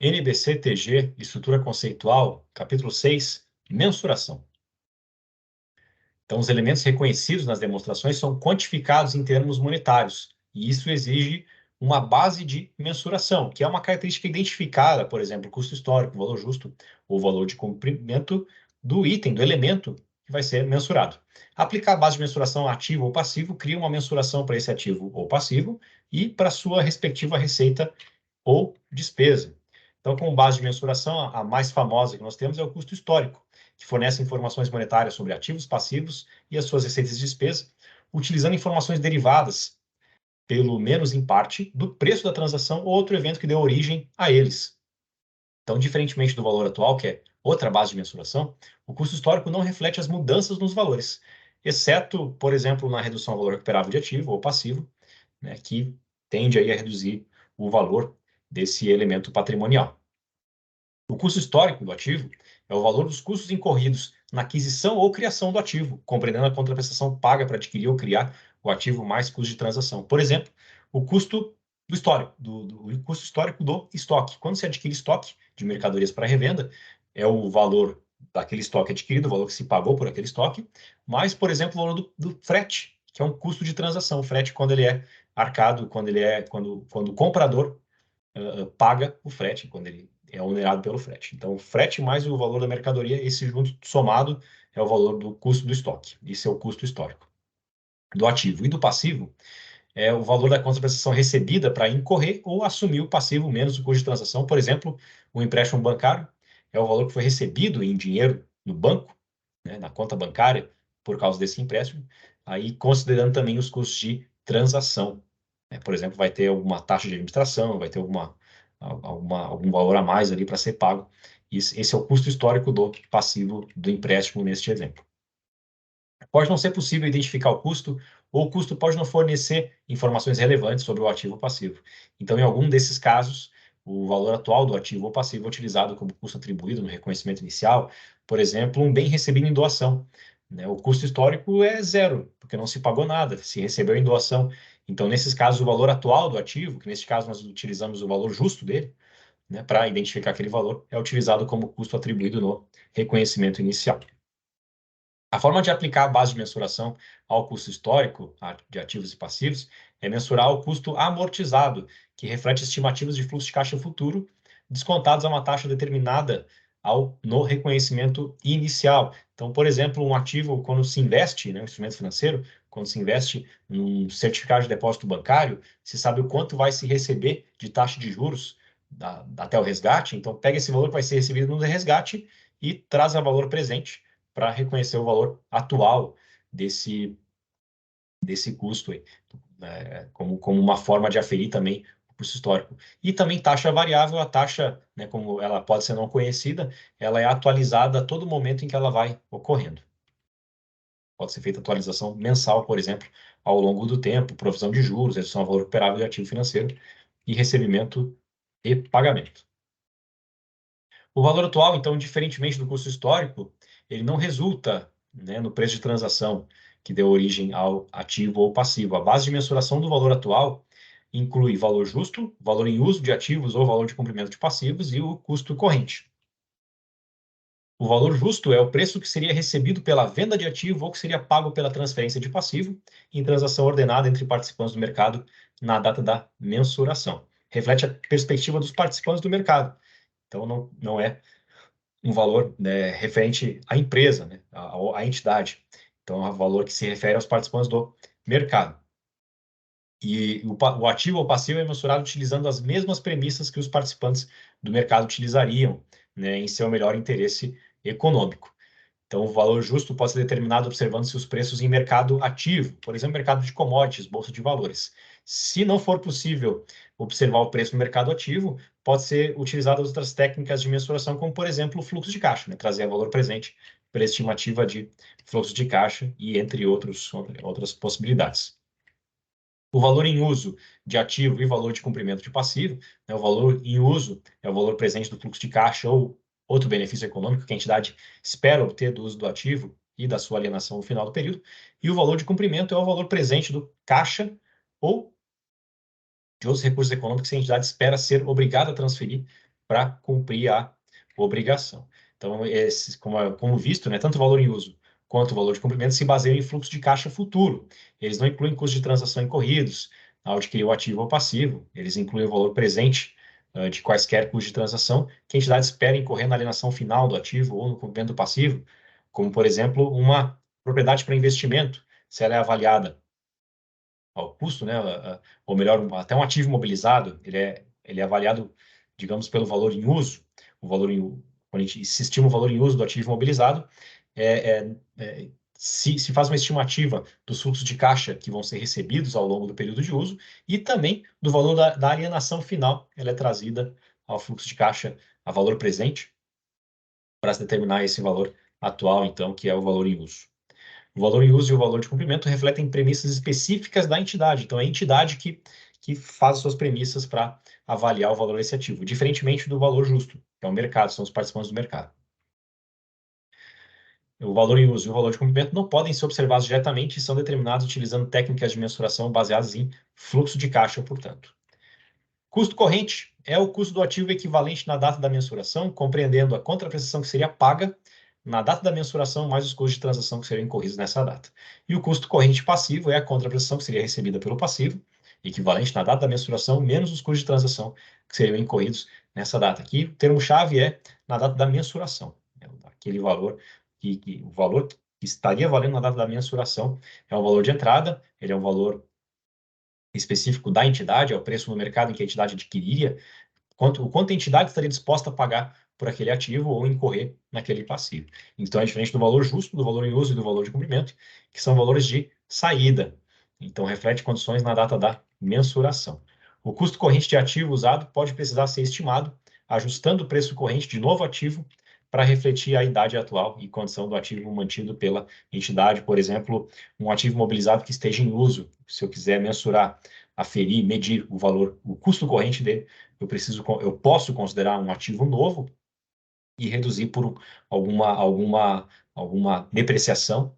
NBC-TG, Estrutura Conceitual, capítulo 6, Mensuração. Então, os elementos reconhecidos nas demonstrações são quantificados em termos monetários, e isso exige uma base de mensuração, que é uma característica identificada, por exemplo, custo histórico, valor justo ou valor de comprimento do item, do elemento que vai ser mensurado. Aplicar a base de mensuração ativo ou passivo cria uma mensuração para esse ativo ou passivo e para sua respectiva receita ou despesa. Então, como base de mensuração, a mais famosa que nós temos é o custo histórico, que fornece informações monetárias sobre ativos, passivos e as suas receitas de despesa, utilizando informações derivadas, pelo menos em parte, do preço da transação ou outro evento que deu origem a eles. Então, diferentemente do valor atual, que é outra base de mensuração, o custo histórico não reflete as mudanças nos valores, exceto, por exemplo, na redução ao valor recuperável de ativo ou passivo, né, que tende aí a reduzir o valor desse elemento patrimonial. O custo histórico do ativo é o valor dos custos incorridos na aquisição ou criação do ativo, compreendendo a contraprestação paga para adquirir ou criar o ativo mais custo de transação. Por exemplo, o custo do histórico, o custo histórico do estoque. Quando se adquire estoque de mercadorias para revenda, é o valor daquele estoque adquirido, o valor que se pagou por aquele estoque, mais, por exemplo, o valor do frete, que é um custo de transação. O frete, quando ele é arcado, quando o comprador paga o frete, quando ele é onerado pelo frete. Então, o frete mais o valor da mercadoria, esse junto somado é o valor do custo do estoque. Isso é o custo histórico do ativo. E do passivo é o valor da contraprestação recebida para incorrer ou assumir o passivo menos o custo de transação. Por exemplo, o empréstimo bancário é o valor que foi recebido em dinheiro no banco, né, na conta bancária, por causa desse empréstimo, aí considerando também os custos de transação. Por exemplo, vai ter alguma taxa de administração, vai ter algum valor a mais ali para ser pago. Esse é o custo histórico do passivo do empréstimo neste exemplo. Pode não ser possível identificar o custo, ou o custo pode não fornecer informações relevantes sobre o ativo ou passivo. Então, em algum desses casos, o valor atual do ativo ou passivo é utilizado como custo atribuído no reconhecimento inicial, por exemplo, um bem recebido em doação. O custo histórico é zero, porque não se pagou nada, se recebeu em doação. Então, nesses casos, o valor atual do ativo, que neste caso nós utilizamos o valor justo dele, para identificar aquele valor, é utilizado como custo atribuído no reconhecimento inicial. A forma de aplicar a base de mensuração ao custo histórico de ativos e passivos é mensurar o custo amortizado, que reflete estimativas de fluxo de caixa futuro, descontados a uma taxa determinada no reconhecimento inicial. Então, por exemplo, um ativo, quando se investe, um instrumento financeiro, quando se investe num certificado de depósito bancário, se sabe o quanto vai se receber de taxa de juros até o resgate. Então, pega esse valor que vai ser recebido no resgate e traz a valor presente para reconhecer o valor atual desse custo aí, como uma forma de aferir também o custo histórico. E também taxa variável, a taxa, como ela pode ser não conhecida, ela é atualizada a todo momento em que ela vai ocorrendo. Pode ser feita atualização mensal, por exemplo, ao longo do tempo, provisão de juros, redução ao valor recuperável de ativo financeiro e recebimento e pagamento. O valor atual, então, diferentemente do custo histórico, ele não resulta, no preço de transação que deu origem ao ativo ou passivo. A base de mensuração do valor atual inclui valor justo, valor em uso de ativos ou valor de cumprimento de passivos e o custo corrente. O valor justo é o preço que seria recebido pela venda de ativo ou que seria pago pela transferência de passivo em transação ordenada entre participantes do mercado na data da mensuração. Reflete a perspectiva dos participantes do mercado. Então, não é um valor referente à empresa, à entidade. Então, é um valor que se refere aos participantes do mercado. E o ativo ou passivo é mensurado utilizando as mesmas premissas que os participantes do mercado utilizariam, em seu melhor interesse econômico. Então, o valor justo pode ser determinado observando se os preços em mercado ativo, por exemplo, mercado de commodities, bolsa de valores. Se não for possível observar o preço no mercado ativo, pode ser utilizadas outras técnicas de mensuração, como, por exemplo, o fluxo de caixa, trazer valor presente pela estimativa de fluxo de caixa e entre outras possibilidades. O valor em uso de ativo e valor de cumprimento de passivo, o valor em uso é o valor presente do fluxo de caixa ou outro benefício econômico que a entidade espera obter do uso do ativo e da sua alienação no final do período, e o valor de cumprimento é o valor presente do caixa ou de outros recursos econômicos que a entidade espera ser obrigada a transferir para cumprir a obrigação. Então, como visto, né, tanto o valor em uso quanto o valor de cumprimento se baseiam em fluxo de caixa futuro. Eles não incluem custos de transação incorridos ao adquirir o ativo ou passivo. Eles incluem o valor presente de quaisquer custos de transação que a entidade espera incorrer na alienação final do ativo ou no cumprimento do passivo, como, por exemplo, uma propriedade para investimento, se ela é avaliada ao custo, né, ou melhor, até um ativo imobilizado, ele é avaliado, digamos, pelo valor em uso, quando a gente se estima o valor em uso do ativo imobilizado, se faz uma estimativa dos fluxos de caixa que vão ser recebidos ao longo do período de uso e também do valor da alienação final, ela é trazida ao fluxo de caixa a valor presente para se determinar esse valor atual, então, que é o valor em uso. O valor em uso e o valor de cumprimento refletem premissas específicas da entidade. Então, é a entidade que faz as suas premissas para avaliar o valor desse ativo, diferentemente do valor justo, que é o mercado, são os participantes do mercado. O valor em uso e o valor de cumprimento não podem ser observados diretamente e são determinados utilizando técnicas de mensuração baseadas em fluxo de caixa, portanto. Custo corrente é o custo do ativo equivalente na data da mensuração, compreendendo a contraprestação que seria paga na data da mensuração, mais os custos de transação que seriam incorridos nessa data. E o custo corrente passivo é a contraprestação que seria recebida pelo passivo, equivalente na data da mensuração, menos os custos de transação que seriam incorridos nessa data. Aqui, o termo-chave é na data da mensuração. Aquele valor o valor que estaria valendo na data da mensuração é o valor de entrada, ele é um valor específico da entidade, é o preço no mercado em que a entidade adquiriria, o quanto a entidade estaria disposta a pagar por aquele ativo ou incorrer naquele passivo. Então, é diferente do valor justo, do valor em uso e do valor de cumprimento, que são valores de saída. Então, reflete condições na data da mensuração. O custo corrente de ativo usado pode precisar ser estimado, ajustando o preço corrente de novo ativo para refletir a idade atual e condição do ativo mantido pela entidade. Por exemplo, um ativo mobilizado que esteja em uso. Se eu quiser mensurar, aferir, medir o valor, o custo corrente dele, eu posso considerar um ativo novo e reduzir por alguma depreciação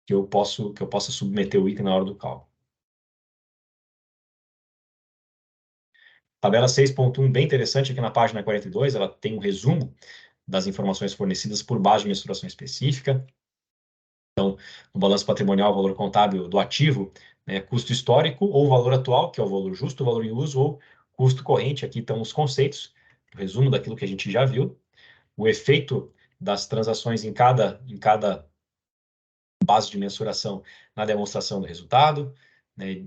que eu possa submeter o item na hora do cálculo. Tabela 6.1, bem interessante aqui na página 42, ela tem um resumo das informações fornecidas por base de mensuração específica. Então, no balanço patrimonial, o valor contábil do ativo, né, custo histórico ou valor atual, que é o valor justo, o valor em uso, ou custo corrente. Aqui estão os conceitos, o resumo daquilo que a gente já viu, o efeito das transações em cada base de mensuração na demonstração do resultado, né,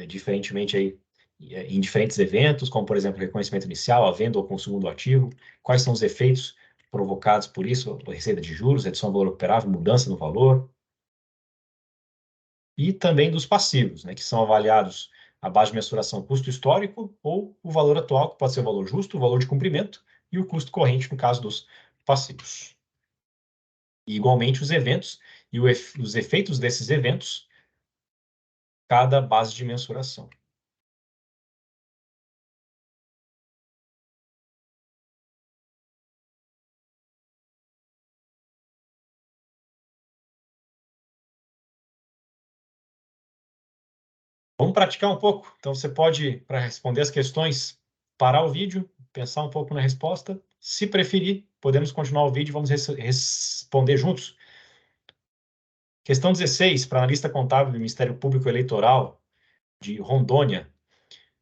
diferentemente aí, em diferentes eventos, como, por exemplo, reconhecimento inicial, a venda ou consumo do ativo, quais são os efeitos provocados por isso, receita de juros, redução do valor operável, mudança no valor, e também dos passivos, né, que são avaliados a base de mensuração custo histórico ou o valor atual, que pode ser o valor justo, o valor de cumprimento, e o custo corrente, no caso dos passivos. E, igualmente, os eventos e os efeitos desses eventos, cada base de mensuração. Vamos praticar um pouco? Então, você pode, para responder as questões, parar o vídeo, pensar um pouco na resposta. Se preferir, podemos continuar o vídeo e vamos responder juntos. Questão 16, para analista contábil do Ministério Público Eleitoral de Rondônia.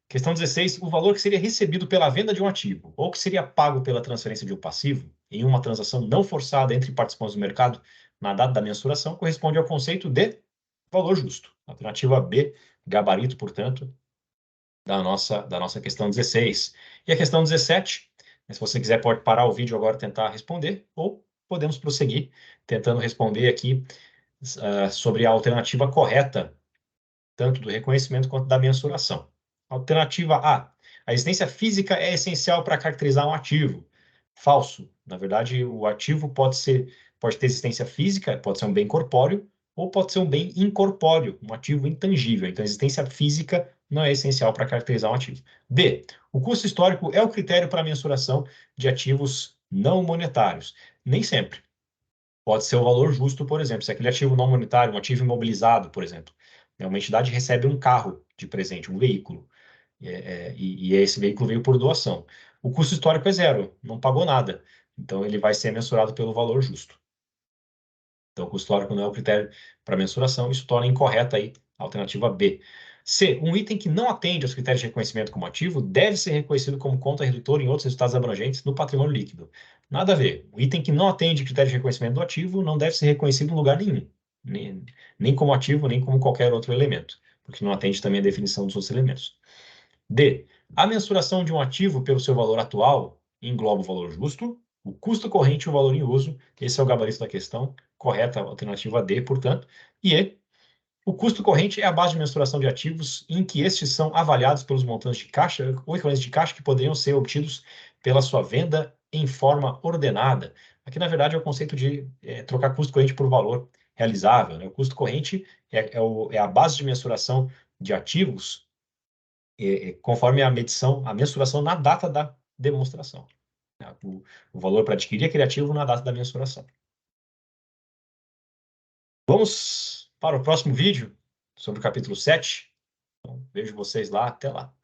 Questão 16, o valor que seria recebido pela venda de um ativo ou que seria pago pela transferência de um passivo em uma transação não forçada entre participantes do mercado na data da mensuração corresponde ao conceito de valor justo. Alternativa B, gabarito, portanto, da nossa questão 16. E a questão 17, se você quiser pode parar o vídeo agora e tentar responder, ou podemos prosseguir tentando responder aqui sobre a alternativa correta, tanto do reconhecimento quanto da mensuração. Alternativa A. A existência física é essencial para caracterizar um ativo. Falso. Na verdade, o ativo pode ter existência física, pode ser um bem corpóreo, ou pode ser um bem incorpóreo, um ativo intangível. Então, a existência física não é essencial para caracterizar um ativo. B. O custo histórico é o critério para a mensuração de ativos não monetários. Nem sempre. Pode ser o valor justo, por exemplo, se aquele ativo não monetário, um ativo imobilizado, por exemplo, né, uma entidade recebe um carro de presente, um veículo, e esse veículo veio por doação. O custo histórico é zero, não pagou nada. Então, ele vai ser mensurado pelo valor justo. Então, o custo histórico não é o critério para mensuração, isso torna incorreta aí a alternativa B. C. Um item que não atende aos critérios de reconhecimento como ativo deve ser reconhecido como conta redutora em outros resultados abrangentes no patrimônio líquido. Nada a ver. O item que não atende critérios de reconhecimento do ativo não deve ser reconhecido em lugar nenhum, nem como ativo, nem como qualquer outro elemento, porque não atende também a definição dos outros elementos. D. A mensuração de um ativo pelo seu valor atual engloba o valor justo, o custo corrente e o valor em uso. Esse é o gabarito da questão. Correta a alternativa D, portanto. E E. O custo corrente é a base de mensuração de ativos em que estes são avaliados pelos montantes de caixa ou equivalentes de caixa que poderiam ser obtidos pela sua venda em forma ordenada. Aqui, na verdade, é o conceito de trocar custo corrente por valor realizável, né? O custo corrente é a base de mensuração de ativos conforme a medição, a mensuração na data da demonstração. Né? O valor para adquirir aquele ativo na data da mensuração. Vamos para o próximo vídeo sobre o capítulo 7. Então, vejo vocês lá. Até lá.